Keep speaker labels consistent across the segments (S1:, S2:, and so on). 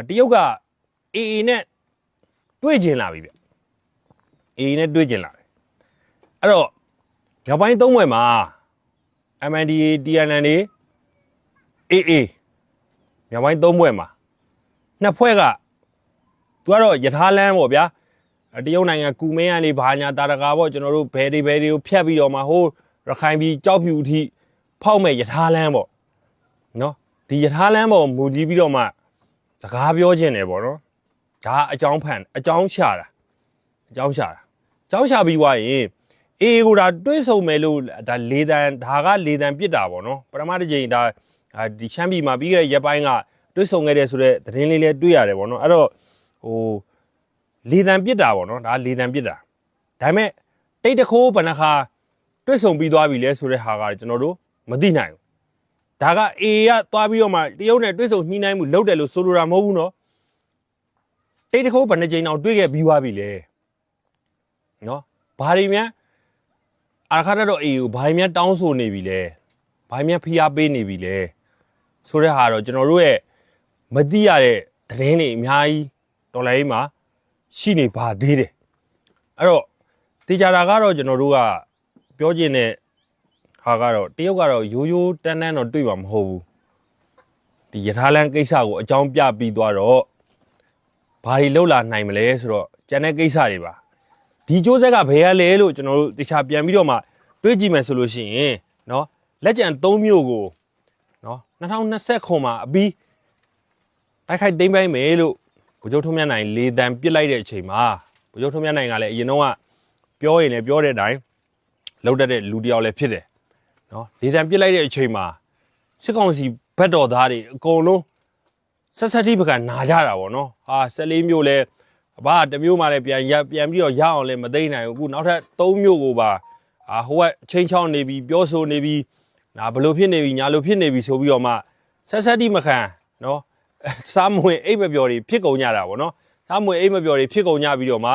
S1: တရုတ်ကအေအေနဲ့တွေ့ကျင်လာပြီဗျအေအေနဲ့တွေ့ကျင်လာတယ်အဲ့တော့မြောက်ပိုင်းသုံးဘွယ်မှာ MNDAA TNLA AA မြောက်ပိုင်းသုံးဘွယ်မှာနှစ်ဖွဲ့ကသူကတော့ယထာလန်းပေါ့ဗျာတရုတ်နိုင်ငံကူမင်းကနေဘာညာတာတကာပေါ့ကျွန်တော်တို့ဘယ်တွေကိုဖြတ်ပြီးတော့မှဟိုရခိုင်ပြည်ကြောက်ဖြူအထိဖောက်မဲ့ယထာလန်းပေါ့နော်ဒီယထာလန်းပေါ်မူကြည့်ပြီးတော့မှစကားပြောခြင်းတယ်ပေါ့နော်ဒါအကြောင်းဖန်အကြောင်းရှာပြီးွားရင်အေကိုဒါတွေးဆုံမယ်လို့ဒါလေတန်ဒါကလေတန်ပြစ်တာပေါ့နော်ပထမတစ်ချိန်ဒါဒီချမ်းပြည်မှာပြီးခဲ့တဲ့ရက်ပိုင်းကတွေးဆုံခဲ့တဲ့ဆိုတော့သတင်းလေးလည်းတွေ့ရတယ်ပေါ့နော်အဲ့တော့ဟိုလေတံပြစ်တာပေါ့နော်ဒါလေတံပြစ်တာဒါပေမဲ့တိတ်တခိုးဘဏ္ဍခါတွတ်ဆုံပြီးသွားပြီလဲဆိုတဲ့ဟာကကျွန်တော်တို့မသိနိုင်ဘူးဒါကအေကသွားပြီးတော့မှတရုတ်နဲ့တွတ်ဆုံညှိနှိုင်းမှုလုပ်တယ်လို့ဆိုလိုတာမဟုတ်ဘူးနော်တိတ်တခိုးဘဏ္ဍချိန်အောင်တွေ့ခဲ့ပြီးသွားပြီလေနော်ဘာတွေများအာခါတော့အေကိုဘာတွေများတောင်းဆိုနေပြီလဲဘာတွေများဖိအားပေးနေပြီလဲဆိုတဲ့ဟာတော့ကျွန်တော်တို့ရဲ့မသိရတဲ့သတင်းတွေအများကြီးတော်လိုင်းမှာရှိနေပါသေးတယ်အဲ့တော့တေချာတာကတော့ကျွန်တော်တို့ကပြောချင်တဲ့ဟာကတော့တရုတ်ကတော့ရိုးရိုးတန်းတန်းတော့တွေ့မှာမဟုတ်ဘူးဒီယထာလန်းကိစ္စကိုအကြောင်းပြပြီးသွားတော့ဘာတွေလှုပ်လာနိုင်မလဲဆိုတော့ကျန်တဲ့ကိစ္စတွေပါဒီကျိုးဆက်ကဘယ်ရလဲလို့ကျွန်တော်တို့တေချာပြန်ပြီးတော့မှတွေးကြည့်မယ်ဆိုလို့ရှိရင်เนาะလက်ကျန်၃မျိုးကိုเนาะ2020မှာအပြီးတိုက်ခိုက်သိမ်းပိုင်းမယ်လို့ဗိုလ်ချုပ်ထွန်းမြတ်နိုင်လေတံပစ်လိုက်တဲ့အချိန်မှာဗိုလ်ချုပ်ထွန်းမြတ်နိုင်ကလည်းအရင်တော့ကပြောရင်လည်းပြောတဲ့အတိုင်းလှုပ်တတ်တဲ့လူတစ်ယောက်လည်းဖြစ်တယ်နော်လေတံပစ်လိုက်တဲ့အချိန်မှာစစ်ကောင်စီဘက်တော်သားတွေအကုန်လုံးဆက်တိပကနာကြတာပေါ့နော်ဟာ14မျိုးလဲအဘတစ်မျိုးမှလည်းပြန်ပြီးတော့ရအောင်လည်းမသိနိုင်ဘူးအခုနောက်ထပ်3မျိုးကိုပါဟိုကချင်းချောင်းနေပြီးပြောဆိုနေပြီးဘလို့ဖြစ်နေပြီညာလို့ဖြစ်နေပြီဆိုပြီးတော့မှဆက်တိမခံနော်စားမွေအိပ်မပျော်တွေဖြစ်ကုန်ကြတာပေါ့နော်စားမွေအိပ်မပျော်တွေဖြစ်ကုန်ကြပြီးတော့မှ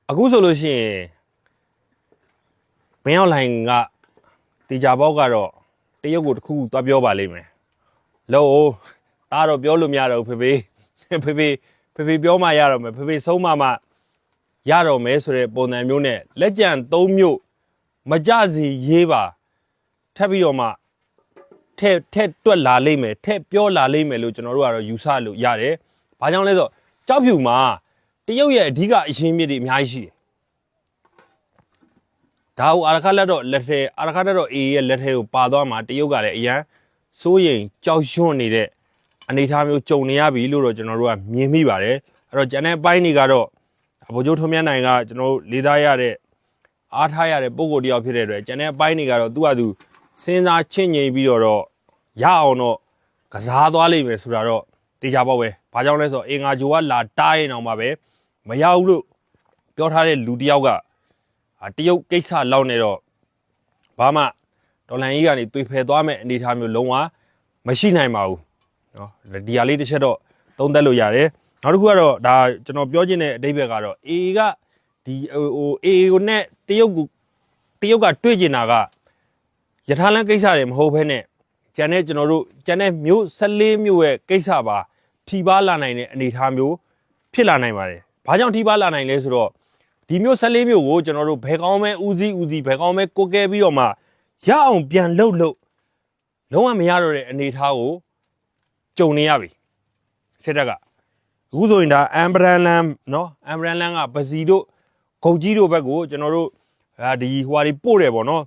S1: အခုဆိုလို့ရှိရင်မင်းအောင်လှိုင်ကတေချာပေါက်ကတော့တရုတ်ကိုတစ်ခုသွားပြောပါလိမ့်မယ်လို့ဒါတော့ပြောလို့မရတော့ဖေဖေပြောမှရတော့မယ်ဖေဆုံးမှရတော့မယ်ဆိုတဲ့ပုံစံမျိုးနဲ့လက်ကျန်3မျိုးမကြစီရေးပါထပ်ပြီးတော့မှထက်တွက်လာလိမ့်မယ်ထက်ပြောလာလိမ့်မယ်လို့ကျွန်တော်တို့ကတော့ယူဆလို့ရတယ်။ဘာကြောင့်လဲဆိုတော့ကြောက်ဖြူမှာတရုတ်ရဲ့အဓိကအရင်းမြစ်တွေအများကြီးရှိတယ်။ဒါကိုအာရခလက်တော့လက်ထဲအာရခလက်တော့အေရဲ့လက်ထဲကိုပါသွားမှာတရုတ်ကလည်းအရန်စိုးရိမ်ကြောက်ရွံ့နေတဲ့အနေအထားမျိုးကြုံနေရပြီလို့တော့ကျွန်တော်တို့ကမြင်မိပါတယ်။အဲ့တော့ကျန်တဲ့အပိုင်းတွေကတော့ဗိုလ်ချုပ်ထွန်းမြတ်နိုင်ကကျွန်တော်တို့လေးသားရတဲ့အားထားရတဲ့ပုံကိုတယောက်ဖြစ်တဲ့အတွက်ကျန်တဲ့အပိုင်းတွေကတော့သူ့ဟာသူစဉ်းစားချင့်ငြိမ်ပြီးတော့ရအောင်တော့ကစားသွားလိမ့်မယ်ဆိုတာတော့တေချာပေါ့ပဲ။ဘာကြောင့်လဲဆိုတော့အင်္ဂါဂျိုကလာတားရင်အောင်ပါပဲမရဘူးလို့ပြောထားတဲ့လူတယောက်ကတရုတ်ကိစ္စလောက်နေတော့ဘာမှဒေါ်လာကြီးကနေသွေဖယ်သွားမဲ့အနေအထားမျိုးလုံးဝမရှိနိုင်ပါဘူး။နော်ဒီဟာလေးတစ်ချက်တော့သုံးသပ်လို့ရတယ်။နောက်တစ်ခုကတော့ဒါကျွန်တော်ပြောချင်တဲ့အဓိပ္ပာယ်ကတော့ AA ကဒီAA ကိုနဲ့တရုတ်ကတွေ့ကျင်တာကယထာလန်းကိစ္စတွေမဟုတ်ဘဲနဲ့ကျန်တဲ့ကျွန်တော်တို့ကျန်တဲ့မျိုး14မျိုးရဲ့ကိစ္စပါထိပါလာနိုင်တဲ့အနေအထားမျိုးဖြစ်လာနိုင်ပါတယ်။ဘာကြောင့်ထိပါလာနိုင်လဲဆိုတော့ဒီမျိုး14မျိုးကိုကျွန်တော်တို့ဘယ်ကောင်းမဲဦးစီးဘယ်ကောင်းမဲကိုကဲပြီးတော့မှရအောင်ပြန်လှုပ်လုံးဝမရတော့တဲ့အနေအထားကိုကြုံနေရပြီ။စစ်တပ်ကအခုဆိုရင်ဒါအမ်ဘရန်လန်နော်အမ်ဘရန်လန်ကပစီတို့ဂုတ်ကြီးတို့ဘက်ကိုကျွန်တော်တို့ဒီဟွာတွေပို့တယ်ပေါ့နော်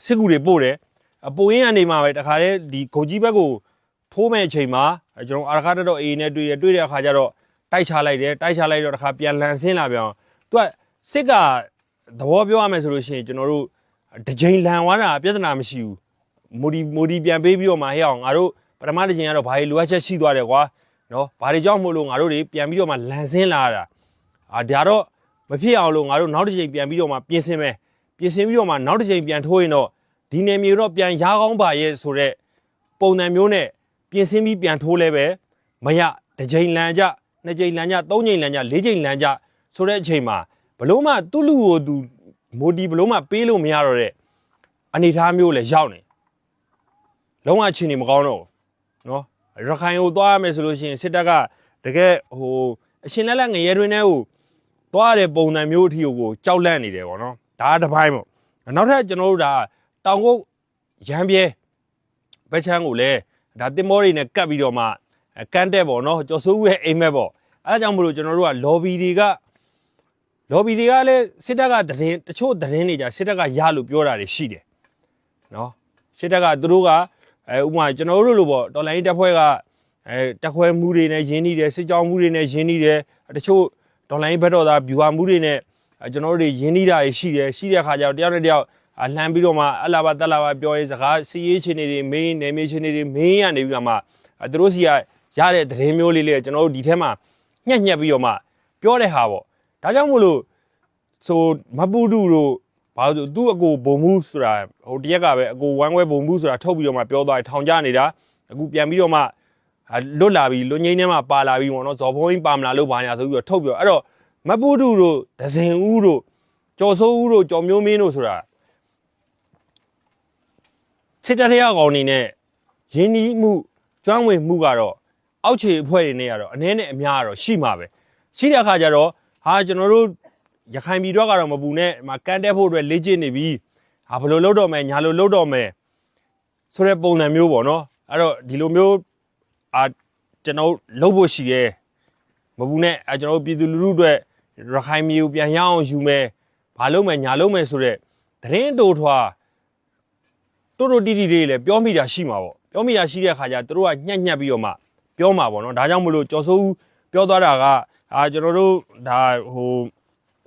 S1: စစ်ကူတွေပို့တယ်အပိုရင်းကနေမှာပဲတခါတည်းဒီဂုတ်ကြီးဘက်ကိုထိုးမဲ့အချိန်မှာကျွန်တော်အာရခတက်တော့အေးနဲ့တွေ့တဲ့အခါကျတော့တိုက်ချလိုက်တော့တခါပြန်လန်ဆင်းလာပြန်သူကစစ်ကသဘောပြောရမယ်ဆိုလို့ရှိရင်ကျွန်တော်တို့တစ်ချိန်လန်သွားတာပြဿနာမရှိဘူးမိုဒီပြန်ပေးပြီးတော့မှဟဲ့အောင်ငါတို့ပထမတစ်ချိန်ကတော့ဘာလို့လိုအပ်ချက်ရှိသွားတယ်ကွာနော်ဘာတွေကြောင့်မို့လို့ငါတို့တွေပြန်ပြီးတော့မှလန်ဆင်းလာတာဒါတော့မဖြစ်အောင်လို့ငါတို့နောက်တစ်ချိန်ပြန်ပြီးတော့မှပြင်ဆင်ပြီးတော့မှနောက်တစ်ချိန်ပြန်ထိုးရင်တော့ဒီနယ်မြေတော့ပြန်ရားကောင်းပါရဲ့ဆိုတဲ့ပုံစံမျိုးနဲ့ပြင်ဆင်ပြီးပြန်ထိုးလဲပဲမရတစ်ချိန်လန်ကြနှစ်ချိန်လန်ကြသုံးချိန်လန်ကြလေးချိန်လန်ကြဆိုတဲ့အချိန်မှာဘလို့မှသူ့လူကိုသူမိုဒီဘလို့မှပေးလို့မရတော့တဲ့အနေအထားမျိုးလဲရောက်နေလုံးဝအခြေအနေမကောင်းတော့ဘူးနော် ရခိုင်ကိုသွားရမယ်ဆိုလို့ရှိရင်စစ်တပ်ကတကယ်ဟိုအရှင်လက်လက်ငရဲတွင်ထဲကိုသွားတဲ့ပုံစံမျိုးအထိကိုကြောက်လန့်နေတယ်ပေါ့နော်ဒါတစ်ပိုင်းပေါ့နောက်ထပ်ကျွန်တော်တို့ဒါတောင်ကုတ်ရမ်းပြဲဘက်ချမ်းကိုလည်းဒါတင်မောတွေနဲ့ကတ်ပြီးတော့မှကန်းတက်ပေါ့နော်ကျော်စိုးဦးရဲ့အိမ်မက်ပေါ့အဲဒါကြောင့်မလို့ကျွန်တော်တို့ကလော်ဘီတွေကလည်းစစ်တပ်ကတချို့သတင်းတွေじゃစစ်တပ်ကရလို့ပြောတာတွေရှိတယ်နော်စစ်တပ်ကသူတို့ကဥပမာကျွန်တော်တို့လိုပေါ့တော်လိုင်းတပ်ဖွဲ့ကတက်ခွဲမှုတွေနဲ့ရင်းနှီးတယ်စစ်ကြောင်းမှုတွေနဲ့ရင်းနှီးတယ်တချို့တော်လိုင်းဘက်တော်သားဗျူဟာမှုတွေနဲ့ကျွန်တော်တို့တွေရင်းနှီးတာရှိတဲ့အခါကျတော့တယောက်နဲ့တယောက်လှမ်းပြီးတော့မှအလာပါတက်လာပါပြောရေးစကားစီရေးချင်းတွေမင်းနယ်မြေချင်းတွေမင်းရနေပြီးမှသူတို့စီကရတဲ့သတင်းမျိုးလေးကျွန်တော်တို့ဒီထဲမှာညှက်ပြီးတော့မှပြောတဲ့ဟာပေါ့ဒါကြောင့်မို့လို့ဆိုမပူတူတို့ဘာလို့သူ့အကိုဘုံမှုဆိုတာဟိုတရက်ကပဲအကိုဝမ်းခွဲဘုံမှုဆိုတာထုတ်ပြီးတော့မှပြောသွားတယ်ထောင်ကြနေတာအခုပြန်ပြီးတော့မှလွတ်လာပြီးလွတ်ငိမ့်ထဲမှာပါလာပြီးပေါ့နော်ဇော်ဘုံကြီးပါမလာလို့ဘာညာဆိုပြီးတော့ထုတ်ပြောအဲ့တော့မပူတူတို့ဒဇင်ဦးတို့ကျော်စိုးဦးတို့ကျော်မျိုးမင်းတို့ဆိုတာစစ်တပ်ရကောင်နေနဲ့ရင်းနှီးမှုကျွမ်းဝင်မှုကတော့အောက်ခြေအဖွဲ့တွေနဲ့ကတော့အနည်းနဲ့အများကတော့ရှိမှာပဲရှိတဲ့အခါကျတော့ဟာကျွန်တော်တို့ရခိုင်ပြည်တော့ကတော့မပူနဲ့မကန်းတက်ဖို့အတွက်လေ့ကျင့်နေပြီဟာဘယ်လိုလုပ်တော့မယ်ညာလိုလုပ်တော့မယ်ဆိုတဲ့ပုံစံမျိုးပေါ့နော်အဲ့တော့ဒီလိုမျိုးကျွန်တော်လုပ်ဖို့ရှိရဲမပူနဲ့ကျွန်တော်ပြည်သူလူထုအတွက်ရခိုင်ပြည်ကိုပြန်ရအောင်ယူမယ်ဘာလုပ်မယ်ညာလုပ်မယ်ဆိုတဲ့သတင်းတိုးထွားတို့တီတီလေးလည်းပြောမိတာရှိမှာပေါ့ပြောမိတာရှိတဲ့အခါကျသူတို့ကညှက်ပြီးတော့မှပြောမှာပေါ့နော်ဒါကြောင့်မလို့ကျော်စိုးဦးပြောသွားတာကကျွန်တော်တို့ဒါဟို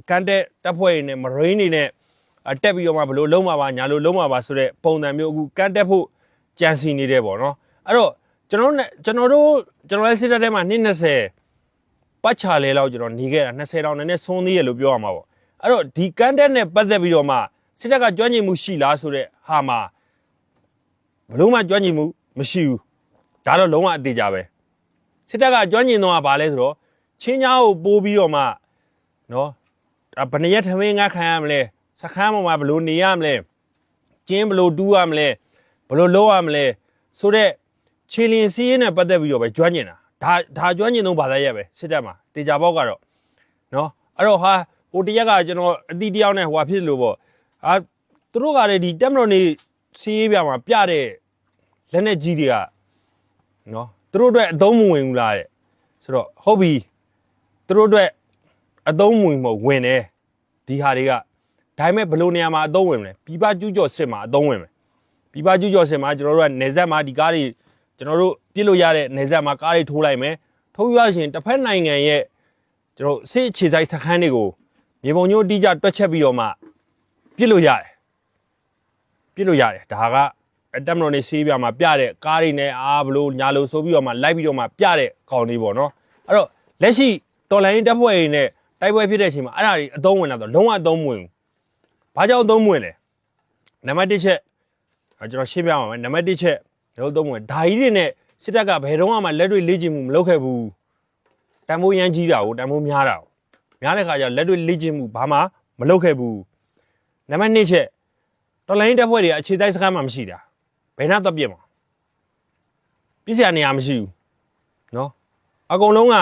S1: ကန်တဲ့တပ်ဖွဲ့တွေနဲ့မရိန်းတွေနဲ့တက်ပြီးတော့မှဘလို့လုံးမှာပါညာလို့လုံးမှာပါဆိုတဲ့ပုံစံမျိုးအခုကန်တက်ဖို့ကြံစီနေတယ်ပေါ့နော်အဲ့တော့ကျွန်တော်ရဲ့စစ်တပ်ထဲမှာ220ပတ်ချလဲလောက်ကျွန်တော်နေခဲ့တာ20တောင်နဲ့ဆုံးသေးရလို့ပြောရမှာပေါ့အဲ့တော့ဒီကန်တက်နဲ့ပတ်သက်ပြီးတော့မှစစ်တပ်ကကြွညင်မှုရှိလားဆိုတဲ့ဟာမှာဘလို့မှကြွညင်မှုမရှိဘူးဒါတော့လုံးဝအသေးကြပဲစစ်တပ်ကကြွညင်တော့ကဘာလဲဆိုတော့ချင်းချားကိုပိုးပြီးတော့မှနော်ဘယ်နှရက်ထမင်းငါခံရမလဲစခန်းပေါ်မှာဘလို့နေရမလဲကျင်းဘလို့တူးရမလဲဘလို့လုပ်ရမလဲဆိုတော့ခြေလင်စီးရင်နဲ့ပတ်သက်ပြီးတော့ပဲကြွညင်တာဒါကြွညင်တော့ဘာသာရက်ပဲစစ်တပ်မှာတေချာပေါက်ကတော့နော်အဲ့တော့ဟာဟိုတရက်ကကျွန်တော်အတီးတယောက်နဲ့ဟိုဟာဖြစ်လို့ပေါ့သူတို့ကလည်းဒီတက်မတော်နေစီးရေးပြမှာပြတဲ့လက်နဲ့ကြီးတွေကနော်သူတို့အတွက်အသုံးမဝင်ဘူးလားတဲ့ဆိုတော့ဟုတ်ပြီသူတို့အတွက်အသုံးဝင်မဝင်တယ်ဒီဟာတွေကဒါပေမဲ့ဘယ်လိုနေရာမှာအသုံးဝင်မလဲပြည်ပကျူးကျော်စစ်မှာအသုံးဝင်မယ်ပြည်ပကျူးကျော်စစ်မှာကျွန်တော်တို့ကနေဆက်မှာဒီကားတွေကျွန်တော်တို့ပြစ်လို့ရတဲ့နေဆက်မှာကားတွေထိုးလိုက်မယ်ထိုးရရင်တစ်ဖက်နိုင်ငံရဲ့ကျွန်တော်စစ်အခြေစိုက်စခန်းတွေကိုမြေပုံညို့တိကျတွက်ချက်ပြီးတော့မှပြစ်လို့ရတယ်ဒါကတက်မတော်နေဆေးပြမှာပြတဲ့ကားတွေနဲ့ဘလို့ညာလို့ဆိုပြီးတော့မှလိုက်ပြီးတော့မှပြတဲ့ကောင်လေးပေါ့နော်အဲ့တော့လက်ရှိတော်လိုင်းတပ်ဖွဲ့တွေနဲ့တိုက်ပွဲဖြစ်တဲ့အချိန်မှာအဲ့ဒါတွေအသုံးဝင်လာတော့လုံးဝအသုံးမဝင်ဘူး။ဘာကြောင့်အသုံးမဝင်လဲ။နံပါတ်1ချက်ကျွန်တော်ရှင်းပြပါမယ်။နံပါတ်1ချက်လုံးအသုံးမဝင်ဒါကြီးတွေနဲ့စစ်တပ်ကဘယ်တော့မှလက်တွေ့လေ့ကျင့်မှုမလုပ်ခဲ့ဘူး။တန်ဖိုးရမ်းကြီးတာကိုတန်ဖိုးများတာ။များတဲ့ခါကျလက်တွေ့လေ့ကျင့်မှုဘာမှမလုပ်ခဲ့ဘူး။နံပါတ်2ချက်တော်လိုင်းတပ်ဖွဲ့တွေကအခြေတိုက်စခန်းမှမရှိတာ။ဘယ်နှတော့ပြစ်မှာ။ပြစ်စရာနေရာမရှိဘူး။နော်။အကုန်လုံးက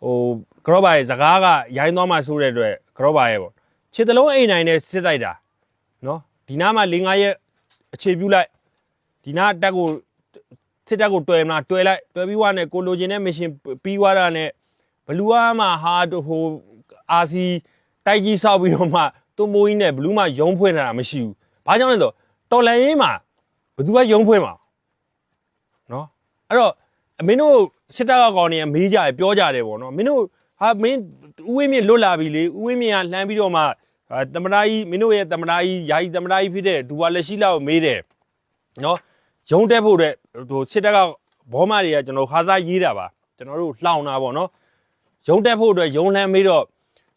S1: ဟိုဂရော့ဘာရဲ့စကားကရိုင်းသွားမှဆိုတဲ့အတွက်ဂရော့ဘာရဲ့ပေါ့ခြေတလုံးအိမ်နိုင်နဲ့စစ်တိုက်တာနော်ဒီနားမှာ၄-၅ရက်အခြေပြုလိုက်ဒီနားတက်ကိုစစ်တပ်ကိုတွယ်မလားတွယ်လိုက်တွယ်ပြီးွားနဲ့ကိုလိုချင်တဲ့မရှင်ပြီးွားတာနဲ့ဘလူးအားမှာဟာဟိုအာစီတိုက်ကြီးဆောက်ပြီးတော့မှသွမိုးကြီးနဲ့ဘလူးမှရုံးဖွင့်ထားတာမရှိဘူးဘာကြောင့်လဲဆိုတော်လန်ရေးမှာဘသူကရုံးဖွင့်မှာနော်အဲ့တော့မင်းတို့စစ်တပ်ကောင်တွေမေးကြတယ်ပြောကြတယ်ပေါ့နော်မင်းတို့ဟာမင်းဦးဝင်းမြင့်လွတ်လာပြီလေဦးဝင်းမြင့်ကလှမ်းပြီးတော့မှတမနာကြီးမင်းတို့ရဲ့တမနာကြီးယာယီတမနာကြီးဖြစ်တဲ့ဒူဝါလက်ရှိလောက်မေးတယ်နော်ရုံးတက်ဖို့အတွက်ဟိုစစ်တပ်ကဘောမတွေကကျွန်တော်ခါစားရေးတာပါကျွန်တော်တို့လှောင်တာပေါ့နော်ရုံးတက်ဖို့အတွက်ရုံးလှမ်းမေးတော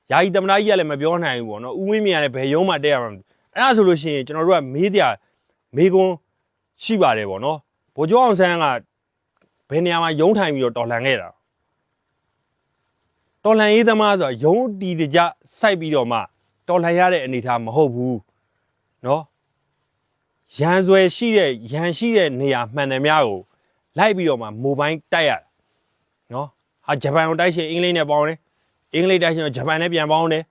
S1: ့ယာယီတမနာကြီးကလည်းမပြောနိုင်ဘူးပေါ့နော်ဦးဝင်းမြင့်ကလည်းဘယ်ရုံးမှတက်ရမှာအဲ့ဒါဆိုလို့ရှိရင်ကျွန်တော်တို့ကမေးတရားမေးခွန်းရှိပါတယ်ပေါ့နော်ဗိုလ်ချုပ်အောင်ဆန်းကဘယ်နေရာမှာရုံးထိုင်ပြီးတော့တော်လှန်ခဲ့တာတော်လှန်ရေးသမားဆိုတာရုံးတီတကြစိုက်ပြီးတော့မှတော်လှန်ရတဲ့အနေအထားမဟုတ်ဘူးเนาะရန်ဆွဲရှိတဲ့ရန်ရှိတဲ့နေရာမှန်တယ်များကို လိုက်ပြီးတော့မှမိုဘိုင်းတိုက်ရနော်ဟာဂျပန်ကိုတိုက်ရှင်အင်္ဂလိပ်နဲ့ပေါင်းတယ်အင်္ဂလိပ်တိုက်ရှင်တော့ဂျပန်နဲ့ပြန်ပေါင်းတယ်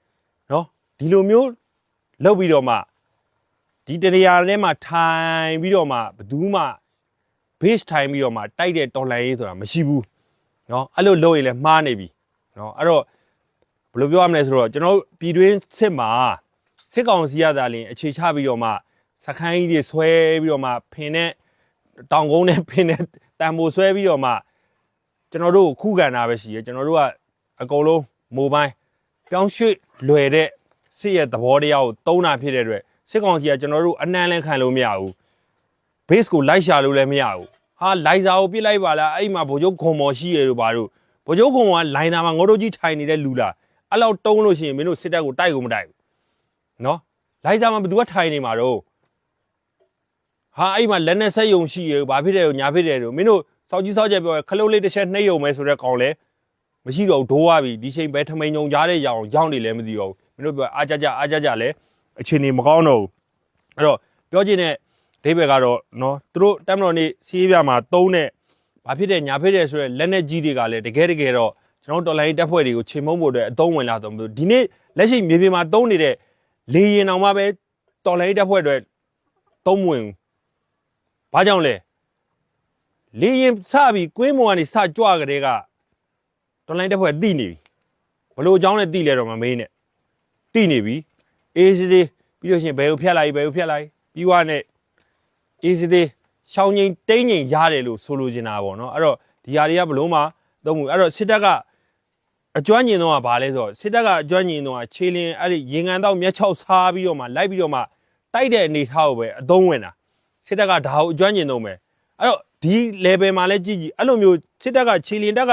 S1: နော်ဒီလိုမျိုးလုပ်ပြီးတော့မှဒီတရားထဲမှာထိုင်ပြီးတော့မှဘယ်သူမှ base ထိုင်ပြီးတော့မှတိုက်တဲ့တော်လှန်ရေးဆိုတာမရှိဘူးနော်အဲ့လိုလုပ်ရင်လည်းမှားနေပြီနော်အဲ့တော့ဘယ်လိုပြောရမလဲဆိုတော့ကျွန်တော်တို့ပြည်တွင်းစစ်မှာစစ်ကောင်စီရတာလင်အခြေချပြီးတော့မှစခန်းကြီးတွေဆွဲပြီးတော့မှဖင်နဲ့တောင်ကုန်းနဲ့ဖင်နဲ့တံမိုးဆွဲပြီးတော့မှကျွန်တော်တို့ခုခံတာပဲရှိရကျွန်တော်တို့ကအကုန်လုံးမိုဘိုင်းပြောင်းရွှေ့လွယ်တဲ့စစ်ရဲ့သဘောတရားကိုတုံးတာဖြစ်တဲ့အတွက်စစ်ကောင်စီကကျွန်တော်တို့အနှံ့လဲခံလို့မရဘူး base ကိုလိုက်ရှာလို့လည်းမရဘူးဟာလိုင်ဇာကိုပြစ်လိုက်ပါလားအဲ့မှာဗိုလ်ချုပ်ခွန်မော်ရှိရလို့ပါတို့ဗိုလ်ချုပ်ခွန်မော်ကလိုင်ဇာမှာငိုတို့ကြီးထိုင်နေတဲ့လူလားအဲ့လောက်တုံးလို့ရှိရင်မင်းတို့စစ်တပ်ကိုတိုက်ကိုမတိုက်ဘူးနော်လိုင်ဇာမှာဘယ်သူကထိုင်နေမှာတော့ဟာအဲ့မှာလက်နဲ့ဆက်ယုံရှိရဘာဖြစ်တယ်ညာဖြစ်တယ်တို့မင်းတို့စောက်ကြီးစောက်ချက်ပြောခလုတ်လေးတစ်ချက်နှိမ့်ယုံမယ်ဆိုတဲ့ကောင်လဲမရှိတော့ဒိုးသွားပြီဒီချိန်ပဲထမိန်ုံကြားတဲ့ရောင်ရောက်နေလဲမသိတော့ဘူးမင်းတို့ပြောအားကြကြလဲအခြေအနေမကောင်းတော့ဘူးအဲ့တော့ပြောချင်တဲ့ဒိဗယ်ကတော့နော်သူတို့တက်မတော်နေစီးပြမှာတုံးတဲ့ဘာဖြစ်တယ်ညာဖြစ်တယ်ဆိုတဲ့လက်နဲ့ကြီးတွေကလည်းတကယ်တော့ကျွန်တော်တော်လိုင်းတက်ဖွဲ့တွေကိုချိန်မုံဖို့အတွက်အသုံးဝင်လာတော့ဒီနေ့လက်ရှိမြေပြင်မှာတုံးနေတဲ့လေရင်အောင်မှပဲတော်လိုင်းတက်ဖွဲ့တွေသုံးဝင်ဘာကြောင့်လဲလေရင်စပြီးကွင်းမော်ကနေစကြွကြတဲ့ကတော်လိုင်းတက်ဖွဲ့တိနေပြီဘလို့အကြောင်းနဲ့တိလဲတော့မမေးနဲ့တိနေပြီအေးစစ်ပြီးလို့ရှိရင်ဘယ်ကိုဖြတ်လိုက်ပြီးွားနဲ့အေးစစ်ရှောင်းငိမ့်တိမ့်ငိမ့်ရတယ်လို့ဆိုလိုချင်တာပေါ့နော်အဲ့တော့ဒီຢာတွေကဘလို့မှသုံးမှုအဲ့တော့စစ်တပ်ကအကျွမ်းကျင်တော့ဘာလဲဆိုတော့စစ်တပ်ကအကျွမ်းကျင်တော့ခြေလင်းအဲ့ဒီရေငန်တော့မျက်ချောက်စားပြီးတော့မှလိုက်ပြီးတော့မှတိုက်တဲ့အနေထားကိုပဲအသုံးဝင်တာစစ်တပ်ကဒါကိုအကျွမ်းကျင်တော့မယ်အဲ့တော့ဒီ level မှာလဲကြည့်အဲ့လိုမျိုးစစ်တပ်ကခြေလင်းတက်က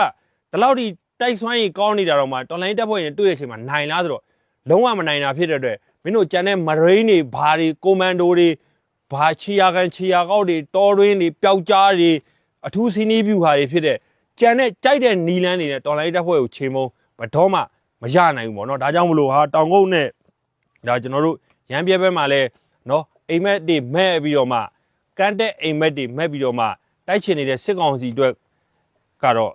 S1: ဒီလောက်ထိတိုက်ဆွမ်းရင်ကောင်းနေတာတော့မှတော်လိုင်းတက်ဖွဲ့ရင်တွေ့တဲ့အချိန်မှာနိုင်လားဆိုတော့လုံးဝမနိုင်တာဖြစ်တဲ့အတွက်မင်းတို့ကြံတဲ့မရိန်းတွေဘာတွေကွန်မန်ဒိုတွေဘာချီယာကန်ချီယာကောက်တွေတော်ရင်းတွေပျောက်ကြားတွေအထူးစီးနီးပြူဟာတွေဖြစ်တဲ့ကြံတဲ့ကြိုက်တဲ့နီလန်းတွေနဲ့တော်လိုင်းတက်ဖွဲ့ကိုချိန်မုံမတော့မှမရနိုင်ဘူးပေါ့နော်ဒါကြောင့်မလို့ဟာတောင်ကုန်းနဲ့ဒါကျွန်တော်တို့ရန်ပြဲဘက်မှာလဲနော်အိမ်မက်တွေမဲ့ပြီးတော့မှကန်းတဲ့အိမ်မက်တွေမဲ့ပြီးတော့မှတိုက်ချင်နေတဲ့စစ်ကောင်စီအတွက်ကတော့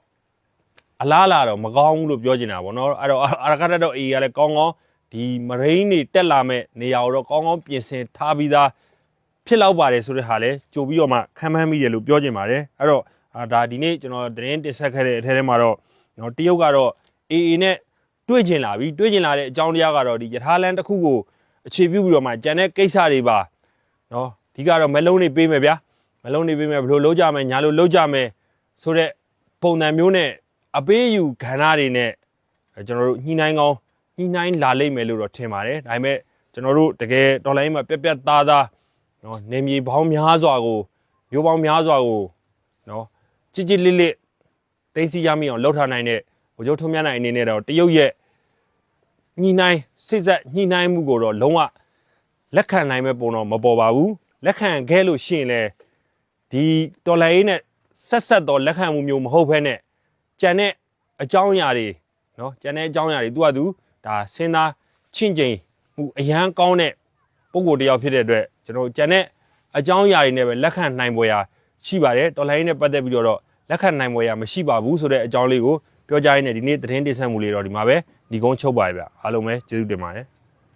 S1: အလားလာတော့မကောင်းဘူးလို့ပြောချင်တာပေါ့နော်အဲ့တော့အာရခတ်တော့အေးကလည်းကောင်းဒီမရိန်းတွေတက်လာမဲ့နေရာကိုတော့ကောင်းပြင်ဆင်ထားပြီးသားဖြစ်လောက်ပါတယ်ဆိုတဲ့ဟာလဲကြိုပြီးတော့မှခံမှန်းမိတယ်လို့ပြောချင်ပါတယ်အဲ့တော့ဒါဒီနေ့ကျွန်တော်သတင်းတင်ဆက်ခဲ့တဲ့အထဲမှာတော့နော်တရုတ်ကတော့အေးနဲ့တွေ့ကျင်လာပြီတွေ့ကျင်လာတဲ့အကြောင်းတရားကတော့ဒီယထာလန်တစ်ခုကိုအခြေပြုပြီးတော့မှကြံတဲ့ကိစ္စတွေပါနော်ဒီကတော့မလုံးတွေပေးမယ်ဗျာမလုံးတွေပေးမယ်ဘယ်လိုလုပ်ကြမယ်ညာလိုလုပ်ကြမယ်ဆိုတဲ့ပုံစံမျိုးနဲ့အပေးယူခန္ဓာတွေနဲ့ကျွန်တော်တို့ညှိနှိုင်းလာလိမ့်မယ်လို့တော့ထင်ပါတယ်ဒါပေမဲ့ကျွန်တော်တို့တကယ်တော်လိုင်းမှာပြက်သားနော်နေမြေပေါင်းများစွာကိုမျိုးပေါင်းများစွာကိုနော်ကြည်လစ်တိတ်စီရမိအောင်လှုပ်ထားနိုင်တဲ့ဗိုလ်ချုပ်ထွန်းမြတ်နိုင်အနေနဲ့တော့တရုတ်ရဲ့ညှိနှိုင်းစစ်ဆက်ညှိနှိုင်းမှုကိုတော့လုံးဝလက်ခံနိုင်မဲ့ပုံတော့မပေါ်ပါဘူးလက်ခံခဲ့လို့ရှိရင်လေဒီတော်လိုင်းနဲ့ဆက်တော့လက်ခံမှုမျိုးမဟုတ်ဘဲနဲ့ကြံတဲ့အကြောင်းအရာတွေနော်ကြံတဲ့အကြောင်းအရာတွေသူကသူဒါစဉ်းစားချင့်ချိန်မှုအရန်ကောင်းတဲ့ပုံကိုတယောက်ဖြစ်တဲ့အတွက်ကျွန်တော်ကြံတဲ့အကြောင်းအရာတွေနဲ့ပဲလက်ခံနိုင်ပွဲရာရှိပါတယ်တော်လိုင်းနဲ့ပတ်သက်ပြီးတော့လက်ခံနိုင်ပွဲရာမရှိပါဘူးဆိုတဲ့အကြောင်းလေးကိုပြောကြရင်းနဲ့ဒီနေ့သတင်းတင်ဆက်မှုလေးတော့ဒီမှာပဲညီကုန်းချုပ်ပါရဗျအားလုံးပဲကျေးဇူးတင်ပါတယ်